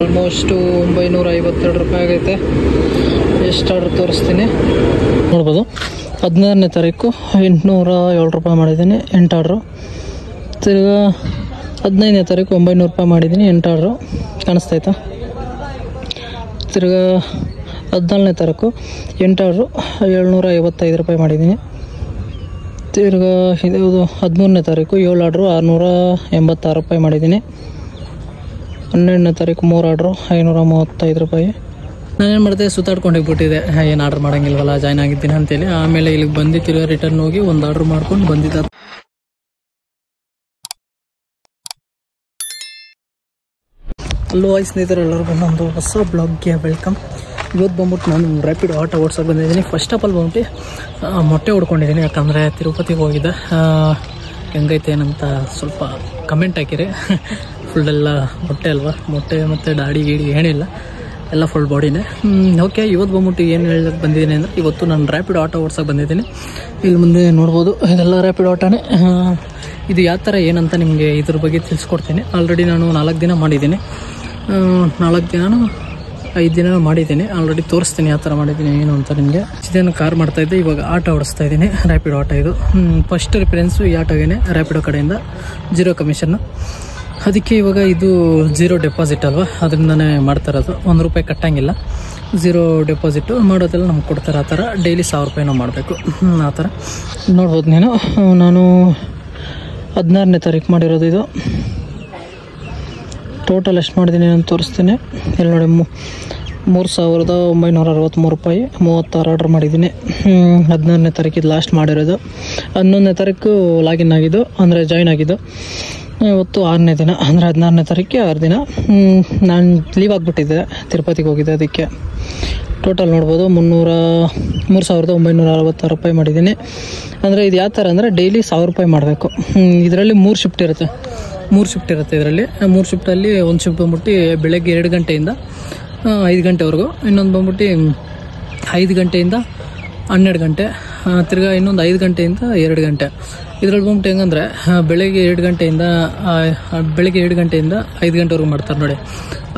Almost 952 ರೂಪಾಯಿ ಆಗೈತೆ. ಎಷ್ಟು ಆರ್ಡ್ರ್ ತೋರಿಸ್ತೀನಿ ನೋಡ್ಬೋದು. 16ನೇ ತಾರೀಕು 807 ರೂಪಾಯಿ ಮಾಡಿದ್ದೀನಿ 8 ಆರ್ಡ್ರು. ತಿರ್ಗಾ 15ನೇ ತಾರೀಕು 900 ರೂಪಾಯಿ ಮಾಡಿದ್ದೀನಿ 8 ಆರ್ಡ್ರು, ಕಾಣಿಸ್ತೈತಾ. ತಿರ್ಗಾ 14ನೇ ತಾರೀಕು 8 ಆರ್ಡ್ರು 755 ರೂಪಾಯಿ ಮಾಡಿದ್ದೀನಿ. ತಿರ್ಗಾ ಇದು 13ನೇ ತಾರೀಕು 7 ಆರ್ಡ್ರು 686 ರೂಪಾಯಿ ಮಾಡಿದ್ದೀನಿ. 12ನೇ ತಾರೀಕು 3 ಆರ್ಡ್ರು 535 ರೂಪಾಯಿ. ನಾನೇನು ಮಾಡಿದೆ, ಸುತ್ತಾಡ್ಕೊಂಡು ಹೋಗ್ಬಿಟ್ಟಿದ್ದೆ, ಏನು ಆರ್ಡ್ರ್ ಮಾಡೋಂಗಿಲ್ವಲ್ಲ, ಜಾಯ್ನ್ ಆಗಿದ್ದೀನಿ ಅಂತೇಳಿ. ಆಮೇಲೆ ಇಲ್ಲಿಗೆ ಬಂದು ತಿರ್ಗಾ ರಿಟರ್ನ್ ಹೋಗಿ ಒಂದು ಆರ್ಡ್ರ್ ಮಾಡ್ಕೊಂಡು ಬಂದಿದ್ದ. ಹಲೋ ಸ್ನೇಹಿತರೆ, ಎಲ್ಲರಿಗೂ ನಮ್ಮದು ಹೊಸ ಬ್ಲಾಗ್ಗೆ ವೆಲ್ಕಮ್. ಇವತ್ತು ಬಂದ್ಬಿಟ್ಟು ನಾನು ರ್ಯಾಪಿಡ್ ಆಟೋ ಓಡ್ಸೋಕೆ ಬಂದಿದ್ದೀನಿ. ಫಸ್ಟ್ ಆಫ್ ಆಲ್ ಬಂದ್ಬಿಟ್ಟು ಮೊಟ್ಟೆ ಹೊಡ್ಕೊಂಡಿದ್ದೀನಿ, ಯಾಕಂದರೆ ತಿರುಪತಿಗೆ ಹೋಗಿದ್ದೆ. ಹೆಂಗೈತೆ ಏನಂತ ಸ್ವಲ್ಪ ಕಮೆಂಟ್ ಹಾಕಿರಿ. ಫುಲ್ಲೆಲ್ಲ ಮೊಟ್ಟೆ ಅಲ್ವಾ, ಮೊಟ್ಟೆ ಮತ್ತು ದಾಡಿ ಗೀಡಿ ಏನಿಲ್ಲ, ಎಲ್ಲ ಫುಲ್ ಬಾಡಿನೇ. ಓಕೆ, ಇವತ್ತು ಬಂದ್ಬಿಟ್ಟು ಏನು ಹೇಳಕ್ಕೆ ಬಂದಿದ್ದೀನಿ ಅಂದರೆ, ಇವತ್ತು ನಾನು ರ್ಯಾಪಿಡ್ ಆಟೋ ಓಡ್ಸೋಕೆ ಬಂದಿದ್ದೀನಿ. ಇಲ್ಲಿ ಮುಂದೆ ನೋಡ್ಬೋದು, ಇದೆಲ್ಲ ರ್ಯಾಪಿಡ್ ಆಟೋನೇ. ಇದು ಯಾವ ಥರ ಏನಂತ ನಿಮಗೆ ಇದ್ರ ಬಗ್ಗೆ ತಿಳಿಸ್ಕೊಡ್ತೀನಿ. ಆಲ್ರೆಡಿ ನಾನು 4 ದಿನ ಮಾಡಿದ್ದೀನಿ, 5 ದಿನ ಮಾಡಿದ್ದೀನಿ. ಆಲ್ರೆಡಿ ತೋರಿಸ್ತೀನಿ ಯಾವ ಥರ ಮಾಡಿದ್ದೀನಿ ಏನು ಅಂತ ನಿಮಗೆ. ಇದನ್ನು ಕಾರ್ ಮಾಡ್ತಾಯಿದ್ದೆ, ಇವಾಗ ಆಟೋ ಓಡಿಸ್ತಾ ಇದ್ದೀನಿ, ರ್ಯಾಪಿಡ್ ಆಟೋ. ಇದು ಫಸ್ಟ್ ರಿಫರೆನ್ಸು ಈ ಆಟೋಗೇನೆ, ರ್ಯಾಪಿಡೋ ಕಡೆಯಿಂದ 0 ಕಮಿಷನ್ನು. ಅದಕ್ಕೆ ಇವಾಗ ಇದು 0 ಡೆಪಾಸಿಟ್ ಅಲ್ವಾ, ಅದರಿಂದನೇ ಮಾಡ್ತಾ ಇರೋದು. 1 ರೂಪಾಯಿ ಕಟ್ಟಂಗಿಲ್ಲ, 0 ಡೆಪಾಸಿಟು ಮಾಡೋದೆಲ್ಲ ನಮ್ಗೆ ಕೊಡ್ತಾರೆ. ಆ ಥರ ಡೈಲಿ 1000 ರೂಪಾಯಿ ನಾವು ಮಾಡಬೇಕು. ಆ ಥರ ನೋಡ್ಬೋದು ನೀನು. ನಾನು 16ನೇ ತಾರೀಕು ಮಾಡಿರೋದು. ಇದು ಟೋಟಲ್ ಎಷ್ಟು ಮಾಡಿದ್ದೀನಿ ನಾನು ತೋರಿಸ್ತೀನಿ. ಇಲ್ಲಿ ನೋಡಿ, 3963 ರೂಪಾಯಿ 36 ಆರ್ಡ್ರ್ ಮಾಡಿದ್ದೀನಿ. 16ನೇ ತಾರೀಕಿದು ಲಾಸ್ಟ್ ಮಾಡಿರೋದು. 11ನೇ ತಾರೀಕು ಲಾಗಿನ್ ಆಗಿದ್ದು, ಅಂದರೆ ಜಾಯ್ನ್ ಆಗಿದ್ದು. ಇವತ್ತು 6ನೇ ದಿನ, ಅಂದರೆ 16ನೇ ತಾರೀಕಿಗೆ 6 ದಿನ. ನಾನು ಲೀವ್ ಆಗಿಬಿಟ್ಟಿದ್ದೆ, ತಿರುಪತಿಗೆ ಹೋಗಿದ್ದೆ. ಅದಕ್ಕೆ ಟೋಟಲ್ ನೋಡ್ಬೋದು 3966 ರೂಪಾಯಿ ಮಾಡಿದ್ದೀನಿ. ಅಂದರೆ ಇದು ಯಾವ ಥರ ಅಂದರೆ ಡೈಲಿ 1000 ರೂಪಾಯಿ ಮಾಡಬೇಕು. ಇದರಲ್ಲಿ 3 ಶಿಫ್ಟ್ ಇರುತ್ತೆ. 3 ಶಿಫ್ಟ್ ಇರುತ್ತೆ ಇದರಲ್ಲಿ. 3 ಶಿಫ್ಟಲ್ಲಿ ಒಂದು ಶಿಫ್ಟ್ ಬಂದ್ಬಿಟ್ಟು ಬೆಳಗ್ಗೆ 2 ಗಂಟೆಯಿಂದ 5 ಗಂಟೆವರೆಗೂ, ಇನ್ನೊಂದು ಬಂದ್ಬಿಟ್ಟು 5 ಗಂಟೆಯಿಂದ 12 ಗಂಟೆ, ತಿರ್ಗಾ ಇನ್ನೊಂದು 5 ಗಂಟೆಯಿಂದ 2 ಗಂಟೆ. ಇದ್ರಲ್ಲಿ ಬಂದ್ಬಿಟ್ಟು ಹೆಂಗಂದರೆ ಬೆಳಗ್ಗೆ 2 ಗಂಟೆಯಿಂದ 5 ಗಂಟೆವರೆಗೂ ಮಾಡ್ತಾರೆ ನೋಡಿ.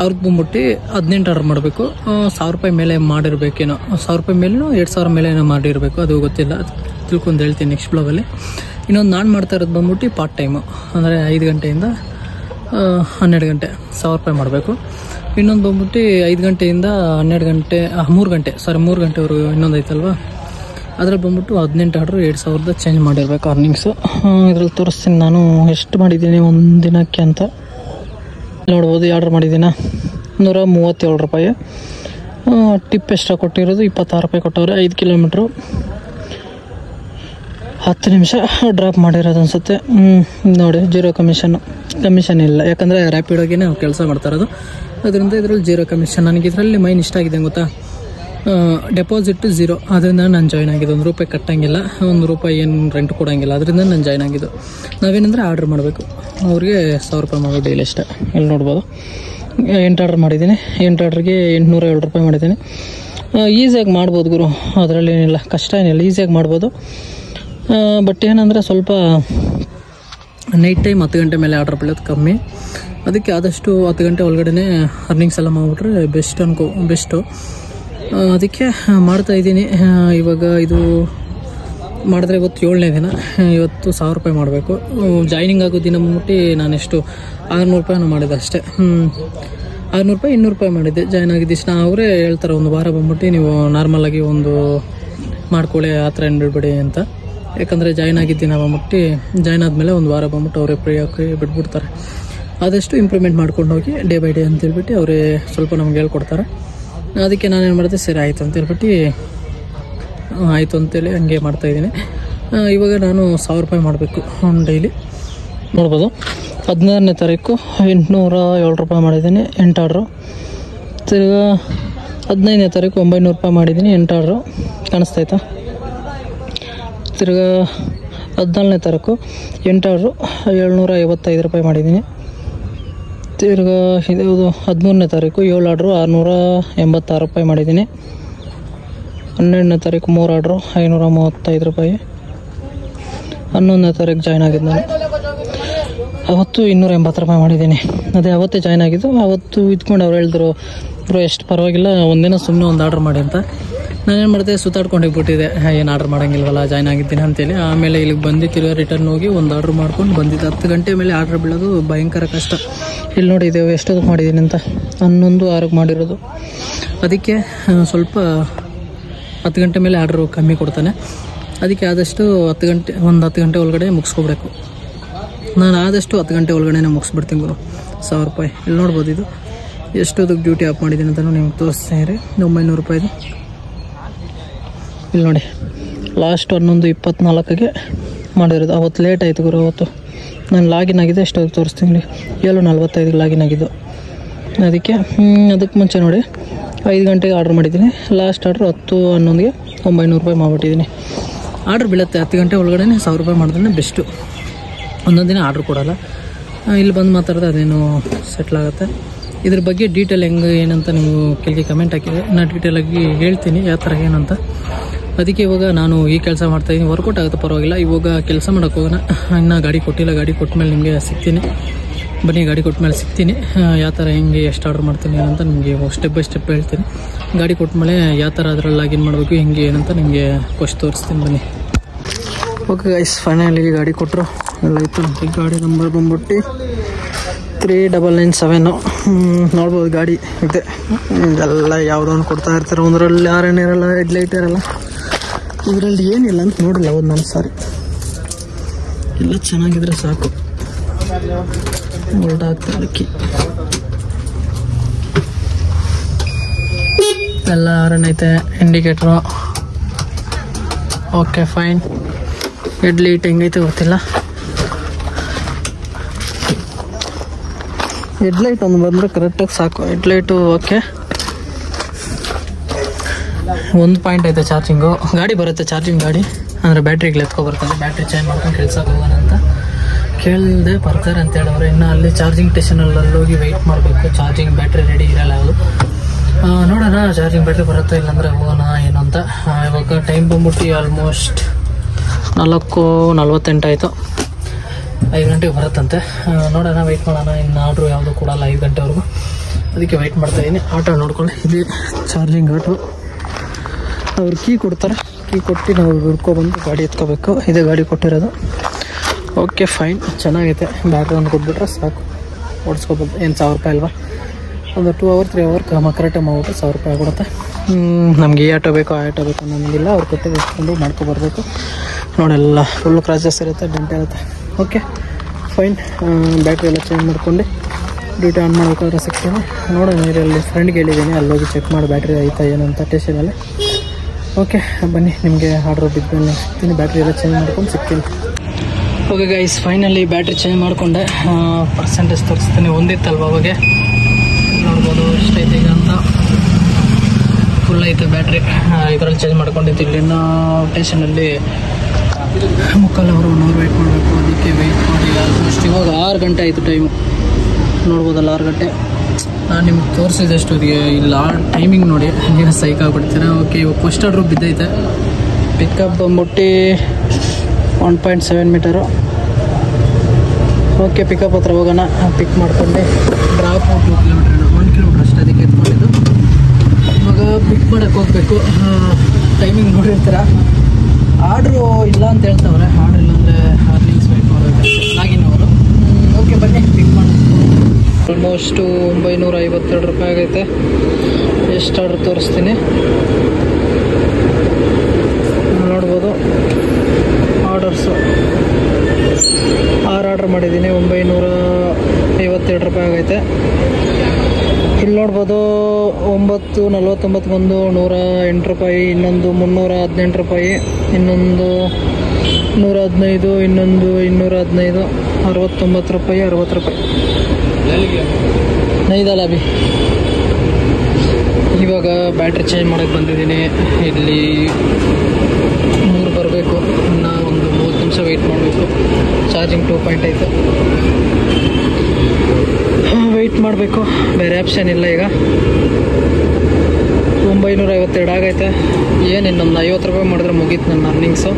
ಅವ್ರಿಗೆ ಬಂದ್ಬಿಟ್ಟು 18 ಆರ್ಡ್ರ್ ಮಾಡಬೇಕು. 1000 ರೂಪಾಯಿ ಮೇಲೆ ಮಾಡಿರ್ಬೇಕೇನೋ, 1000 ರೂಪಾಯಿ ಮೇಲೂ 2000 ಮೇಲೆ ಏನೋ ಮಾಡಿರಬೇಕು, ಅದು ಗೊತ್ತಿಲ್ಲ, ತಿಳ್ಕೊಂಡು ಹೇಳ್ತೀನಿ ನೆಕ್ಸ್ಟ್ ಬ್ಲಾಗಲ್ಲಿ. ಇನ್ನೊಂದು ನಾನು ಮಾಡ್ತಾ ಇರೋದು ಬಂದ್ಬಿಟ್ಟು ಪಾರ್ಟ್ ಟೈಮು, ಅಂದರೆ 5 ಗಂಟೆಯಿಂದ 12 ಗಂಟೆ 1000 ರೂಪಾಯಿ ಮಾಡಬೇಕು. ಇನ್ನೊಂದು ಬಂದ್ಬಿಟ್ಟು 5 ಗಂಟೆಯಿಂದ 12 ಗಂಟೆ 3 ಗಂಟೆವರೆಗೂ ಇನ್ನೊಂದು ಐತಲ್ವ, ಅದ್ರಲ್ಲಿ ಬಂದ್ಬಿಟ್ಟು 18 ಆರ್ಡ್ರು 2000 ಚೇಂಜ್ ಮಾಡಿರ್ಬೇಕು ಅರ್ನಿಂಗ್ಸು. ಇದ್ರಲ್ಲಿ ತೋರಿಸ್ತೀನಿ ನಾನು ಎಷ್ಟು ಮಾಡಿದ್ದೀನಿ ಒಂದು ದಿನಕ್ಕೆ ಅಂತ. ನೋಡ್ಬೋದು, ಆರ್ಡ್ರ್ ಮಾಡಿದ್ದೀನಿ 137 ರೂಪಾಯಿ. ಟಿಪ್ ಎಕ್ಸ್ಟ್ರಾ ಕೊಟ್ಟಿರೋದು 26 ರೂಪಾಯಿ ಕೊಟ್ಟವ್ರೆ. 5 ಕಿಲೋಮೀಟ್ರು 10 ನಿಮಿಷ ಡ್ರಾಪ್ ಮಾಡಿರೋದು ಅನಿಸುತ್ತೆ. ನೋಡಿ, 0 ಕಮಿಷನ್ ಇಲ್ಲ, ಯಾಕಂದರೆ ರ್ಯಾಪಿಡೋಗೆ ನಾವು ಕೆಲಸ ಮಾಡ್ತಾ ಇರೋದು. ಅದರಿಂದ ಇದರಲ್ಲಿ 0 ಕಮಿಷನ್. ನನಗೆ ಇದರಲ್ಲಿ ಮೈನ್ ಇಷ್ಟ ಆಗಿದೆ ಗೊತ್ತಾ, ಡೆಪಾಸಿಟ್ 0, ಅದರಿಂದ ನಾನು ಜಾಯ್ನ್ ಆಗಿದ್ದು. 1 ರೂಪಾಯಿ ಕಟ್ಟಂಗಿಲ್ಲ, 1 ರೂಪಾಯಿ ಏನು ರೆಂಟ್ ಕೊಡೋಂಗಿಲ್ಲ, ಅದರಿಂದ ನಾನು ಜಾಯ್ನ್ ಆಗಿದ್ದು. ನಾವೇನಂದರೆ ಆರ್ಡ್ರ್ ಮಾಡಬೇಕು, ಅವ್ರಿಗೆ 1000 ರೂಪಾಯಿ ಮಾಡೋದು ಡೈಲಿ ಅಷ್ಟೇ. ಇಲ್ಲಿ ನೋಡ್ಬೋದು, 8 ಆರ್ಡ್ರ್ ಮಾಡಿದ್ದೀನಿ. 8 ಆರ್ಡ್ರಿಗೆ 807 ರೂಪಾಯಿ ಮಾಡಿದ್ದೀನಿ. ಈಸಿಯಾಗಿ ಮಾಡ್ಬೋದು ಗುರು, ಅದರಲ್ಲಿ ಏನಿಲ್ಲ, ಕಷ್ಟ ಏನಿಲ್ಲ, ಈಸಿಯಾಗಿ ಮಾಡ್ಬೋದು. ಬಟ್ ಏನಂದರೆ ಸ್ವಲ್ಪ ನೈಟ್ ಟೈಮ್ 10 ಗಂಟೆ ಮೇಲೆ ಆರ್ಡ್ರ್ ಬೀಳೋದು ಕಮ್ಮಿ. ಅದಕ್ಕೆ ಆದಷ್ಟು 10 ಗಂಟೆ ಒಳಗಡೆ ಅರ್ನಿಂಗ್ಸ್ ಎಲ್ಲ ಮಾಡಿಬಿಟ್ರೆ ಬೆಸ್ಟು. ಅದಕ್ಕೆ ಮಾಡ್ತಾಯಿದ್ದೀನಿ. ಇವಾಗ ಇದು ಮಾಡಿದ್ರೆ ಇವತ್ತು 7ನೇ ದಿನ. ಇವತ್ತು 1000 ರೂಪಾಯಿ ಮಾಡಬೇಕು. ಜಾಯ್ನಿಂಗ್ ಆಗೋ ದಿನ ಬಂದ್ಬಿಟ್ಟು ನಾನೆಷ್ಟು 600 ರೂಪಾಯಿನೂ ಮಾಡಿದ್ದೆ ಅಷ್ಟೇ. 600 ರೂಪಾಯಿ 200 ರೂಪಾಯಿ ಮಾಡಿದ್ದೆ ಜಾಯ್ನ್ ಆಗಿದ್ದ ದಿವಸ. ಅವರೇ ಹೇಳ್ತಾರೆ, 1 ವಾರ ಬಂದ್ಬಿಟ್ಟು ನೀವು ನಾರ್ಮಲಾಗಿ ಒಂದು ಮಾಡ್ಕೊಳ್ಳಿ, ಆ ಥರ ಏನು ಬಿಡಬೇಡಿ ಅಂತ. ಯಾಕಂದರೆ ಜಾಯ್ನ್ ಆಗಿದ್ದ ದಿನ ಬಂದ್ಬಿಟ್ಟು ಜಾಯ್ನ್ ಆದಮೇಲೆ 1 ವಾರ ಬಂದ್ಬಿಟ್ಟು ಅವರೇ ಫ್ರೀ ಹಾಕಿ ಬಿಟ್ಬಿಡ್ತಾರೆ. ಆದಷ್ಟು ಇಂಪ್ರೂವ್ಮೆಂಟ್ ಮಾಡ್ಕೊಂಡು ಹೋಗಿ ಡೇ ಬೈ ಡೇ ಅಂತೇಳ್ಬಿಟ್ಟು ಅವರೇ ಸ್ವಲ್ಪ ನಮ್ಗೆ ಹೇಳ್ಕೊಡ್ತಾರೆ. ಅದಕ್ಕೆ ನಾನೇನು ಮಾಡಿದೆ, ಸರಿ ಆಯಿತು ಅಂತೇಳ್ಬಿಟ್ಟು ಆಯಿತು ಅಂತೇಳಿ ಹಂಗೆ ಮಾಡ್ತಾಯಿದ್ದೀನಿ. ಇವಾಗ ನಾನು 1000 ರೂಪಾಯಿ ಮಾಡಬೇಕು ಡೈಲಿ. ನೋಡ್ಬೋದು, 16ನೇ ತಾರೀಕು 807 ರೂಪಾಯಿ ಮಾಡಿದ್ದೀನಿ 8 ಆರ್ಡ್ರು. ತಿರ್ಗಾ 15ನೇ ತಾರೀಕು 900 ರೂಪಾಯಿ ಮಾಡಿದ್ದೀನಿ 8 ಆರ್ಡ್ರು, ಕಾಣಿಸ್ತೈತಾ. ತಿರ್ಗಾ 14ನೇ ತಾರೀಕು 8 ಆರ್ಡ್ರು 755 ರೂಪಾಯಿ ಮಾಡಿದ್ದೀನಿ. ತಿರ್ಗಾ ಇದು 13ನೇ ತಾರೀಕು 7 ಆರ್ಡ್ರು 686 ರೂಪಾಯಿ ಮಾಡಿದ್ದೀನಿ. 12ನೇ ತಾರೀಕು 3 ಆರ್ಡ್ರು 535 ರೂಪಾಯಿ. 11ನೇ ತಾರೀಕು ಜಾಯ್ನ್ ಆಗಿದ್ದು ನಾನು. ಅವತ್ತು 280 ರೂಪಾಯಿ ಮಾಡಿದ್ದೀನಿ. ಅದೇ ಅವತ್ತೇ ಜಾಯ್ನ್ ಆಗಿದ್ದು. ಅವತ್ತು ಇದ್ಕೊಂಡು ಅವ್ರು ಹೇಳಿದ್ರು ಬ್ರೋ ಎಷ್ಟು ಪರವಾಗಿಲ್ಲ, ಒಂದಿನ ಸುಮ್ಮನೆ ಒಂದು ಆರ್ಡ್ರ್ ಮಾಡಿ ಅಂತ. ನಾನೇನು ಮಾಡಿದೆ, ಸುತ್ತಾಡ್ಕೊಂಡು ಹೋಗ್ಬಿಟ್ಟಿದ್ದೆ, ಏನು ಆರ್ಡ್ರ್ ಮಾಡೋಂಗಿಲ್ವಲ್ಲ, ಜಾಯ್ನ್ ಆಗಿದ್ದೀನಿ ಅಂತೇಳಿ. ಆಮೇಲೆ ಇಲ್ಲಿಗೆ ಬಂದು ತಿರ್ಗಿ ರಿಟರ್ನ್ ಹೋಗಿ ಒಂದು ಆರ್ಡ್ರ್ ಮಾಡ್ಕೊಂಡು ಬಂದಿದ್ದೆ. 10 ಗಂಟೆ ಮೇಲೆ ಆರ್ಡ್ರ್ ಬೀಳೋದು ಭಯಂಕರ ಕಷ್ಟ. ಇಲ್ಲಿ ನೋಡಿದ್ದೇವೆ ಎಷ್ಟೊತ್ತಿಗೆ ಮಾಡಿದ್ದೀನಿ ಅಂತ, 11:06ಕ್ಕೆ ಮಾಡಿರೋದು. ಅದಕ್ಕೆ ಸ್ವಲ್ಪ 10 ಗಂಟೆ ಮೇಲೆ ಆರ್ಡ್ರು ಕಮ್ಮಿ ಕೊಡ್ತಾನೆ. ಅದಕ್ಕೆ ಆದಷ್ಟು 10 ಗಂಟೆ ಒಳಗಡೆ ಮುಗಿಸ್ಕೊಬಿಡ್ಬೇಕು. ನಾನು ಆದಷ್ಟು 10 ಗಂಟೆ ಒಳಗಡೆ ಮುಗಿಸ್ಬಿಡ್ತೀನಿ ಗುರು. 1000 ರೂಪಾಯಿ. ಇಲ್ಲಿ ನೋಡ್ಬೋದು, ಇದು ಎಷ್ಟೊತ್ತಿಗೆ ಡ್ಯೂಟಿ ಆಫ್ ಮಾಡಿದ್ದೀನಿ ಅಂತ ನಿಮ್ಗೆ ತೋರಿಸ್ತೀನಿ ರೀ. 900 ರೂಪಾಯಿದು. ಇಲ್ಲಿ ನೋಡಿ, ಲಾಸ್ಟ್ 11:24ಗೆ ಮಾಡಿರೋದು. ಅವತ್ತು ಲೇಟ್ ಆಯಿತು ಗುರು. ಅವತ್ತು ನಾನು ಲಾಗಿನ್ ಆಗಿದೆ, ಎಷ್ಟೊತ್ತಿಗೆ ತೋರಿಸ್ತೀನಿ ರೀ. 7:45ಗೆ ಲಾಗಿನ್ ಆಗಿದ್ದು. ಅದಕ್ಕೆ ಮುಂಚೆ ನೋಡಿ 5 ಗಂಟೆಗೆ ಆರ್ಡ್ರ್ ಮಾಡಿದ್ದೀನಿ. ಲಾಸ್ಟ್ ಆರ್ಡ್ರ್ 10:11ಗೆ 900 ರೂಪಾಯಿ ಮಾಡಿಬಿಟ್ಟಿದ್ದೀನಿ. ಆರ್ಡ್ರ್ ಬೀಳುತ್ತೆ 10 ಗಂಟೆ ಒಳಗಡೆ 1000 ರೂಪಾಯಿ ಮಾಡಿದ್ರೆ ಬೆಸ್ಟು. ಒಂದೊಂದು ದಿನ ಆರ್ಡ್ರ್ ಕೊಡೋಲ್ಲ. ಇಲ್ಲಿ ಬಂದು ಮಾತಾಡಿದ್ರೆ ಅದೇನು ಸೆಟ್ಲಾಗುತ್ತೆ. ಇದ್ರ ಬಗ್ಗೆ ಡೀಟೇಲ್ ಹೆಂಗೆ ಏನಂತ ನೀವು ಕೆಳಗೆ ಕಮೆಂಟ್ ಹಾಕಿದೆ. ನಾನು ಡೀಟೇಲಾಗಿ ಹೇಳ್ತೀನಿ ಯಾವ ಥರ ಏನಂತ. ಅದಕ್ಕೆ ಇವಾಗ ನಾನು ಈ ಕೆಲಸ ಮಾಡ್ತಾಯಿದ್ದೀನಿ. ವರ್ಕೌಟ್ ಆಗುತ್ತೆ, ಪರವಾಗಿಲ್ಲ. ಇವಾಗ ಕೆಲಸ ಮಾಡೋಕ್ಕೆ ಹೋಗೋಣ. ಇನ್ನು ಗಾಡಿ ಕೊಟ್ಟಿಲ್ಲ. ಗಾಡಿ ಕೊಟ್ಟ ಮೇಲೆ ನಿಮಗೆ ಸಿಗ್ತೀನಿ. ಬನ್ನಿ, ಗಾಡಿ ಕೊಟ್ಟ ಮೇಲೆ ಸಿಗ್ತೀನಿ. ಯಾವ ಥರ ಹೆಂಗೆ ಎಷ್ಟು ಆರ್ಡ್ರ್ ಮಾಡ್ತೀನಿ ಏನಂತ ನಿಮಗೆ ಸ್ಟೆಪ್ ಬೈ ಸ್ಟೆಪ್ ಹೇಳ್ತೀನಿ. ಗಾಡಿ ಕೊಟ್ಟ ಮೇಲೆ ಯಾವ ಥರ ಅದರಲ್ಲಿ ಲಾಗಿನ್ ಮಾಡಬೇಕು ಹೆಂಗೆ ಏನಂತ ನಿಮಗೆ ಫಸ್ಟ್ ತೋರಿಸ್ತೀನಿ. ಬನ್ನಿ. ಓಕೆ ಗೈಸ್, ಫೈನಲಿ ಗಾಡಿ ಕೊಟ್ಟರು. ಎಲ್ಲ ಇತ್ತು. ಈ ಗಾಡಿ ನಂಬರ್ ಬಂದ್ಬಿಟ್ಟು 3997. ನೋಡ್ಬೋದು ಗಾಡಿ ಇದೆ. ಎಲ್ಲ ಯಾವುದೋ ಒಂದು ಕೊಡ್ತಾ ಇರ್ತಾರೆ. ಒಂದರಲ್ಲಿ ಆರನ್ ಇರಲ್ಲ, ಹೆಡ್ಲೈಟ್ ಇರಲ್ಲ. ಇದರಲ್ಲಿ ಏನಿಲ್ಲ ಅಂತ ನೋಡಿಲ್ಲ ಒಂದು ನಾನು ಸಾರಿ. ಎಲ್ಲ ಚೆನ್ನಾಗಿದ್ರೆ ಸಾಕು. ಹೊರಟಾಗ್ತಾರೆ ಕಿ ಎಲ್ಲ ಆರನ್ ಐತೆ. Indicator okay fine. ಹೆಡ್ಲೈಟ್ ಹೆಂಗೈತೆ ಗೊತ್ತಿಲ್ಲ. ಹೆಡ್ಲೈಟ್ ಒಂದು ಬಂದರೆ ಕರೆಕ್ಟಾಗಿ ಸಾಕು. Headlight okay. 1 ಪಾಯಿಂಟ್ ಐತೆ ಚಾರ್ಜಿಂಗು. ಗಾಡಿ ಬರುತ್ತೆ ಚಾರ್ಜಿಂಗ್ ಗಾಡಿ ಅಂದರೆ ಬ್ಯಾಟ್ರಿಗೆ ಎತ್ಕೊ ಬರ್ತದೆ. ಬ್ಯಾಟ್ರಿ ಚೇಂಜ್ ಮಾಡ್ಕೊಂಡು ಕೆಲ್ಸಕ್ಕೆ ಹೋಗೋಣ ಅಂತ ಕೇಳಿದೆ. ಬರ್ತಾರೆ ಅಂತ ಹೇಳೋರು. ಇನ್ನು ಅಲ್ಲಿ ಚಾರ್ಜಿಂಗ್ ಸ್ಟೇಷನಲ್ಲಿ ಹೋಗಿ ವೆಯ್ಟ್ ಮಾಡಬೇಕು. ಚಾರ್ಜಿಂಗ್ ಬ್ಯಾಟ್ರಿ ರೆಡಿ ಇರಲ್ಲ ಅದು. ನೋಡೋಣ ಚಾರ್ಜಿಂಗ್ ಬ್ಯಾಟ್ರಿ ಬರುತ್ತೋ ಇಲ್ಲಾಂದರೆ ಹೋಗೋಣ ಏನು ಅಂತ. ಇವಾಗ ಟೈಮ್ ಬಂದ್ಬಿಟ್ಟು ಆಲ್ಮೋಸ್ಟ್ 4:48 ಆಯಿತು. 5 ಗಂಟೆಗೆ ಬರುತ್ತಂತೆ. ನೋಡೋಣ, ವೆಯ್ಟ್ ಮಾಡೋಣ. ಇನ್ನು ಆರ್ಡ್ರು ಯಾವುದೂ ಕೊಡಲ್ಲ 5 ಗಂಟೆವರೆಗೂ. ಅದಕ್ಕೆ ವೆಯ್ಟ್ ಮಾಡ್ತಾಯಿದ್ದೀನಿ. ಆಟೋ ನೋಡ್ಕೊಳ್ಳಿ, ಇದು ಚಾರ್ಜಿಂಗ್ ಆಟೋ. ಅವ್ರು ಕೀ ಕೊಡ್ತಾರೆ. ಕೀ ಕೊಟ್ಟು ನಾವು ಹುಡ್ಕೊಬಂದು ಗಾಡಿ ಎತ್ಕೋಬೇಕು. ಇದೇ ಗಾಡಿ ಕೊಟ್ಟಿರೋದು. ಓಕೆ ಫೈನ್, ಚೆನ್ನಾಗೈತೆ. ಬ್ಯಾಟ್ರಿ ಒಂದು ಕೊಟ್ಬಿಟ್ರೆ ಸಾಕು, ಓಡಿಸ್ಕೋಬೋದು. ಏನು 1000 ರೂಪಾಯಿ ಅಲ್ವಾ? ಒಂದು 2 ಅವರ್ 3 ಅವರ್ ಕರೆಕ್ಟಾಗಿ ಮಾಡ್ಬಿಟ್ಟು 1000 ರೂಪಾಯಿ ಕೊಡುತ್ತೆ. ನಮಗೆ ಈ ಆಟೋ ಬೇಕು ಆ ಆಟೋ ಬೇಕು ಅನ್ನೋಂಗಿಲ್ಲ. ಅವ್ರು ಕೊಟ್ಟು ಎತ್ಕೊಂಡು ಮಾಡ್ಕೊಬರ್ಬೇಕು. ನೋಡೆಲ್ಲ ಫುಲ್ಲು ಕ್ರಾಚಸ್ ಇರುತ್ತೆ, ಡೆಂಟ್ ಇರುತ್ತೆ. Okay fine. ಬ್ಯಾಟ್ರಿ ಎಲ್ಲ ಚೇಂಜ್ ಮಾಡ್ಕೊಂಡು ಡ್ಯೂಟಿ ಆನ್ ಮಾಡಬೇಕಾದ್ರೆ ಸಿಗ್ತೀನಿ. ನೋಡೋಣ, ನೀರಲ್ಲಿ ಫ್ರೆಂಡ್ಗೆ ಹೇಳಿದ್ದೀನಿ, ಅಲ್ಲಿ ಹೋಗಿ ಚೆಕ್ ಮಾಡಿ ಬ್ಯಾಟ್ರಿ ಆಯ್ತಾ ಏನು ಅಂತ ಸ್ಟೇಷನಲ್ಲಿ. ಓಕೆ ಬನ್ನಿ, ನಿಮಗೆ ಆರ್ಡ್ರ್ ಬಿದ್ಮೇಲೆ ಸಿಗ್ತೀನಿ. ಬ್ಯಾಟ್ರಿ ಎಲ್ಲ ಚೇಂಜ್ ಮಾಡ್ಕೊಂಡು ಸಿಗ್ತೀನಿ. Okay guys, finally battery change ಮಾಡಿಕೊಂಡೆ. ಪರ್ಸೆಂಟೇಜ್ ತೋರಿಸ್ತೀನಿ. ಒಂದಿತ್ತಲ್ವ ಅವಾಗೆ, ನೋಡ್ಬೋದು ಎಷ್ಟೈತೆ ಈಗ ಅಂತ. ಫುಲ್ ಐತೆ ಬ್ಯಾಟ್ರಿ. ಇದರಲ್ಲಿ ಚೇಂಜ್ ಮಾಡ್ಕೊಂಡಿದ್ದು. ಇಲ್ಲಿನ ಸ್ಟೇಷನಲ್ಲಿ 1 ಅವರ್ ವೆಯ್ಟ್ ಮಾಡಬೇಕು. ಅದಕ್ಕೆ ವೆಯ್ಟ್ ಮಾಡಿ ಆಲ್ಮೋಸ್ಟ್ ಇವಾಗ 6 ಗಂಟೆ ಆಯಿತು ಟೈಮು. ನೋಡ್ಬೋದಲ್ಲ 6 ಗಂಟೆ. ನಾನು ನಿಮ್ಗೆ ತೋರಿಸಿದಷ್ಟು ಇಲ್ಲ ಟೈಮಿಂಗ್ ನೋಡಿ ನೀವು ಸೈಕ್ ಆಗಿಬಿಡ್ತೀರ. ಓಕೆ, ಇವಾಗ ಫಸ್ಟ್ ಆರ್ಡ್ರು ಬಿದ್ದೈತೆ. ಪಿಕಪ್ ಬಂದ್ಬಿಟ್ಟು 1.7 ಮೀಟರು. ಓಕೆ, ಪಿಕಪ್ ಹತ್ರ ಹೋಗೋಣ. ಪಿಕ್ ಮಾಡ್ಕೊಂಡು ಡ್ರಾಪು 2 ಕಿಲೋಮೀಟ್ರ್ 1 ಕಿಲೋಮೀಟ್ರ್ ಅಷ್ಟು ಅದಕ್ಕೆ ಎತ್ಕೊಂಡಿದ್ದು. ಇವಾಗ ಪಿಕ್ ಮಾಡೋಕ್ಕೆ ಹೋಗಬೇಕು. ಟೈಮಿಂಗ್ ನೋಡಿರ್ತೀರ. ಆರ್ಡ್ರು ಇಲ್ಲ ಅಂತ ಹೇಳ್ತವ್ರೆ. ಆರ್ಡ್ರ್ ಇಲ್ಲಾಂದರೆ ಅರ್ನಿಂಗ್ಸ್ ವೆಯ್ಟ್ ಮಾಡಬೇಕು ಲಾಗಿನ್ ಅವರು. ಓಕೆ ಬನ್ನಿ, ಪಿಕ್ ಮಾಡಿ. ಆಲ್ಮೋಸ್ಟು 952 ರೂಪಾಯಿ ಆಗೈತೆ. ಎಷ್ಟು ಆರ್ಡ್ರ್ ತೋರಿಸ್ತೀನಿ ನೋಡ್ಬೋದು. ಆರ್ಡರ್ಸು 6 ಆರ್ಡ್ರ್ ಮಾಡಿದ್ದೀನಿ. 952 ರೂಪಾಯಿ ಆಗೈತೆ. ಇಲ್ಲಿ ನೋಡ್ಬೋದು 9:49 ಒಂದು 108 ರೂಪಾಯಿ, ಇನ್ನೊಂದು 318 ರೂಪಾಯಿ, ಇನ್ನೊಂದು 115, ಇನ್ನೊಂದು 215, 69 ರೂಪಾಯಿ, 60 ರೂಪಾಯಿ. ನೈದಲ್ಲ ಅಭಿ. ಇವಾಗ ಬ್ಯಾಟ್ರಿ ಚೇಂಜ್ ಮಾಡೋಕ್ಕೆ ಬಂದಿದ್ದೀನಿ. ಇಲ್ಲಿ 3 ಬರಬೇಕು. ಇನ್ನು ಒಂದು 30 ನಿಮಿಷ ವೆಯ್ಟ್ ಮಾಡಬೇಕು. ಚಾರ್ಜಿಂಗ್ 2 ಪಾಯಿಂಟ್ ಐತೆ. ವೆಯ್ಟ್ ಮಾಡಬೇಕು, ಬೇರೆ ಆಪ್ಷನ್ ಇಲ್ಲ. ಈಗ 952 ಆಗೈತೆ. ಏನು ಇನ್ನೊಂದು 50 ರೂಪಾಯಿ ಮಾಡಿದ್ರೆ ಮುಗೀತು ನನ್ನ ಅರ್ನಿಂಗ್ಸು.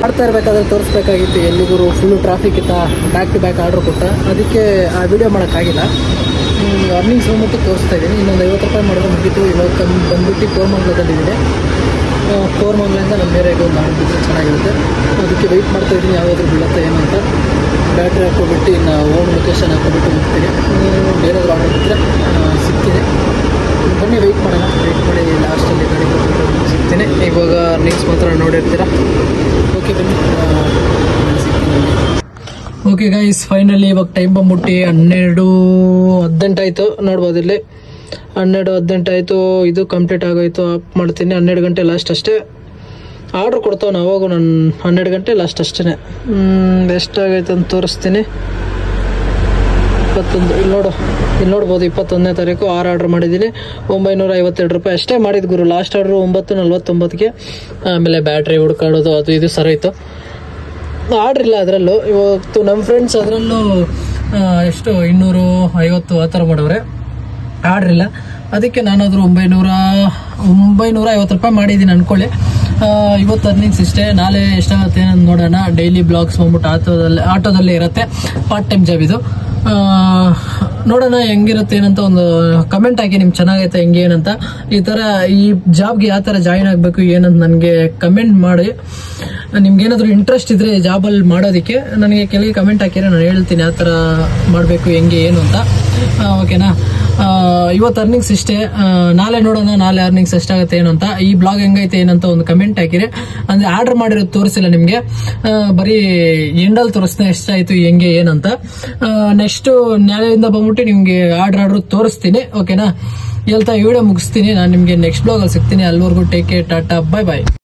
ಮಾಡ್ತಾ ಇರಬೇಕಾದ್ರೆ ತೋರಿಸ್ಬೇಕಾಗಿತ್ತು, ಎಲ್ಲಿಗೂ ಫುಲ್ಲು ಟ್ರಾಫಿಕ್ ಇತ್ತ, ಬ್ಯಾಕ್ ಟು ಬ್ಯಾಕ್ ಆರ್ಡ್ರ್ ಕೊಟ್ಟ, ಅದಕ್ಕೆ ಆ ವಿಡಿಯೋ ಮಾಡೋಕ್ಕಾಗಿಲ್ಲ. ಅರ್ನಿಂಗ್ಸ್ ಬಂದ್ಬಿಟ್ಟು ತೋರಿಸ್ತಾ ಇದ್ದೀನಿ. ಇನ್ನೊಂದು 50 ರೂಪಾಯಿ ಮಾಡಿದ್ರೆ ಮುಗೀತು. ಇವಾಗ ಬಂದ್ಬಿಟ್ಟು ಕೋರಮಂಗಲದಲ್ಲಿದ್ದೀನಿ. ಕೋರಮಂಗಲದಿಂದ ನಮ್ಮ ಏರಿಯಾಗೆ ಒಂದು ಮಾಡಿಬಿಟ್ರೆ ಚೆನ್ನಾಗಿರುತ್ತೆ. ಅದಕ್ಕೆ ವೆಯ್ಟ್ ಮಾಡ್ತಾ ಇದ್ದೀನಿ ಯಾವ್ದಾದ್ರು ಬೀಳುತ್ತೆ ಏನು ಅಂತ. ಬ್ಯಾಟ್ರಿ ಹಾಕ್ಕೊಬಿಟ್ಟು ಇನ್ನು ಓನ್ ಲೊಕೇಶನ್ ಹಾಕ್ಕೊಬಿಟ್ಟು ಹೋಗ್ತೀನಿ. ಬೇರೆಯವ್ರು ಆರ್ಡರ್ ಬಿಟ್ಟರೆ ಸಿಗ್ತೀನಿ. ಬನ್ನಿ ವೆಯ್ಟ್ ಮಾಡೋಣ. ವೆಯ್ಟ್ ಮಾಡಿ ಲಾಸ್ಟಲ್ಲಿ ಗಾಡಿ ಕೊಟ್ಟು ಸಿಗ್ತೀನಿ. ಇವಾಗ ಅರ್ನಿಂಗ್ಸ್ ಮಾತ್ರ ನೋಡಿರ್ತೀರಾ. ಓಕೆ ಬನ್ನಿ ಸಿಗ್ತೀನಿ. ಓಕೆ ಗೈಸ್, ಫೈನಲಿ ಇವಾಗ ಟೈಮ್ ಬಂದ್ಬಿಟ್ಟು 12:18 ಆಯಿತು. ನೋಡ್ಬೋದು ಇಲ್ಲಿ 12:18 ಆಯಿತು. ಇದು ಕಂಪ್ಲೀಟ್ ಆಗೋಯ್ತು. ಆಫ್ ಮಾಡ್ತೀನಿ. 12 ಗಂಟೆ ಲಾಸ್ಟ್ ಅಷ್ಟೇ. ಆರ್ಡ್ರ್ ಕೊಡ್ತಾವೆ ಅವಾಗೂ ನಾನು 12 ಗಂಟೆ ಲಾಸ್ಟ್ ಅಷ್ಟೇ. ಎಷ್ಟಾಗೈತೆ ಅಂತ ತೋರಿಸ್ತೀನಿ. 21 ಇಲ್ಲಿ ನೋಡ್ಬೋದು 21ನೇ ತಾರೀಕು 6 ಆರ್ಡ್ರ್ ಮಾಡಿದ್ದೀನಿ. 952 ರೂಪಾಯಿ ಅಷ್ಟೇ ಮಾಡಿದ್ದು ಗುರು. Last order 9:49ಗೆ. ಆಮೇಲೆ ಬ್ಯಾಟ್ರಿ ಹುಡ್ಕಾಡೋದು ಅದು ಇದು ಸರಿಯಿತು. ಆರ್ಡ್ರ್ ಇಲ್ಲ ಅದರಲ್ಲೂ. ಇವತ್ತು ನಮ್ಮ ಫ್ರೆಂಡ್ಸ್ ಅದರಲ್ಲೂ ಎಷ್ಟು 250 ಆ ಥರ ಮಾಡವ್ರೆ. ಆರ್ಡ್ರ್ ಇಲ್ಲ. ಅದಕ್ಕೆ ನಾನಾದರೂ 950 ರೂಪಾಯಿ ಮಾಡಿದ್ದೀನಿ ಅಂದ್ಕೊಳ್ಳಿ. ಇವತ್ತು ಅರ್ನಿಂಗ್ಸ್ ಇಷ್ಟೇ. ನಾಳೆ ಎಷ್ಟಾಗುತ್ತೆ ಏನಂತ ನೋಡೋಣ. ಡೈಲಿ ಬ್ಲಾಗ್ಸ್ ಬಂದ್ಬಿಟ್ಟು ಆಟೋದಲ್ಲೇ ಇರುತ್ತೆ. ಪಾರ್ಟ್ ಟೈಮ್ ಜಾಬ್ ಇದು. ನೋಡೋಣ ಹೆಂಗಿರುತ್ತೆ ಏನಂತ ಒಂದು ಕಮೆಂಟ್ ಹಾಕಿ. ನಿಮ್ಗೆ ಚೆನ್ನಾಗೈತೆ ಹೆಂಗೆ ಏನಂತ. ಈ ಥರ ಈ ಜಾಬ್ಗೆ ಯಾವ ಥರ ಜಾಯಿನ್ ಆಗಬೇಕು ಏನಂತ ನನಗೆ ಕಮೆಂಟ್ ಮಾಡಿ. ನಿಮ್ಗೇನಾದರೂ ಇಂಟ್ರೆಸ್ಟ್ ಇದ್ರೆ ಜಾಬಲ್ಲಿ ಮಾಡೋದಕ್ಕೆ ನನಗೆ ಕೆಳಗೆ ಕಮೆಂಟ್ ಹಾಕಿದ್ರೆ ನಾನು ಹೇಳ್ತೀನಿ ಯಾವ ಥರ ಮಾಡಬೇಕು ಹೆಂಗೆ ಏನು ಅಂತ. ಓಕೆನಾ. ಇವತ್ತು ಅರ್ನಿಂಗ್ಸ್ ಇಷ್ಟೇ. ನಾಳೆ ನೋಡೋಣ ನಾಳೆ ಅರ್ನಿಂಗ್ಸ್ ಎಷ್ಟಾಗುತ್ತೆ ಏನು ಅಂತ. ಈ ಬ್ಲಾಗ್ ಹೆಂಗೈತೆ ಏನಂತ ಒಂದು ಕಮೆಂಟ್ ಹಾಕಿರಿ. ಅಂದರೆ ಆರ್ಡರ್ ಮಾಡಿರೋದು ತೋರಿಸಿಲ್ಲ ನಿಮಗೆ, ಬರೀ ಎಂಡಲ್ಲಿ ತೋರಿಸ್ತೀನಿ ಎಷ್ಟಾಯಿತು ಹೆಂಗೆ ಏನಂತ. ನೆಕ್ಸ್ಟ್ ನಾಳೆಯಿಂದ ಬಂದ್ಬಿಟ್ಟು ನಿಮಗೆ ಆರ್ಡರ್ ತೋರಿಸ್ತೀನಿ. ಓಕೆನಾ. ಹೇಳ್ತಾ ವಿಡಿಯೋ ಮುಗಿಸ್ತೀನಿ. ನಾನು ನಿಮಗೆ ನೆಕ್ಸ್ಟ್ ಬ್ಲಾಗಲ್ಲಿ ಸಿಗ್ತೀನಿ. ಅಲ್ಲಿವರೆಗೂ ಟೇಕ್ ಕೇರ್, ಟಾಟಾ, ಬಾಯ್ ಬಾಯ್.